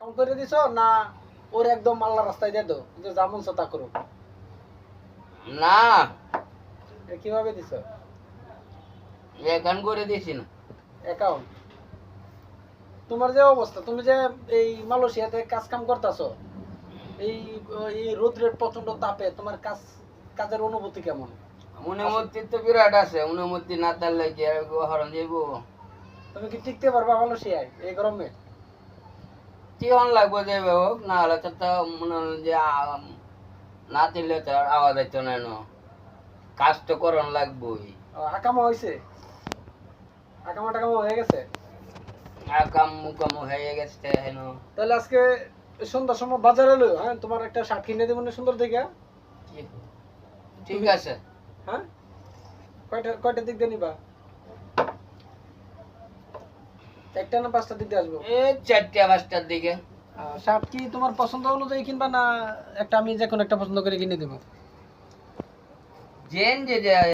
কাম করে দিছো না ওর একদম আল্লাহ রাস্তায় দিয়ে দাও যে যেমন তা করো? না কিভাবে দিছো? এখন করে দিছি না। অ্যাকাউন্ট? তোমার যে অবস্থা, তুমি যে এই মালয়েশিয়াতে কাজ কাম করতেছো, এই এই রোদ্রের প্রচন্ড তাপে তোমার কাজের অনুভূতি কেমন? অনুমতি তো বিরাট আছে, অনুমতি না তাহলে কি আর হরণ যাইব? তুমি কি টিকতে পারবা মালয়েশিয়ায় এই গরমে? টিহন লাগবো যাইবে হোক, না হলে তো মনে হল যে না দিলে তো আর আওয়াজ হইতো না। কাজ তো করন লাগবোই। আকামা হয়েছে? আকামা টাকামা হয়ে গেছে? কাম কাম হয়ে গেছে হেন। তাহলে আজকে সন্ধ্যার সময় বাজারে লইও, হ্যাঁ? তোমার একটা শার্ট কিনে দেবো না সুন্দর দেখে? ঠিক আছে। হ্যাঁ, কয়টা দিক দিয়ে নিবা? একটা না 5টার দিক দিয়ে আসবো? এই 4টা-5টার দিকে। শার্ট কি তোমার পছন্দ অনুযায়ী কিনবা না একটা আমি যে কোনো একটা পছন্দ করে কিনে দেবো? জেন যে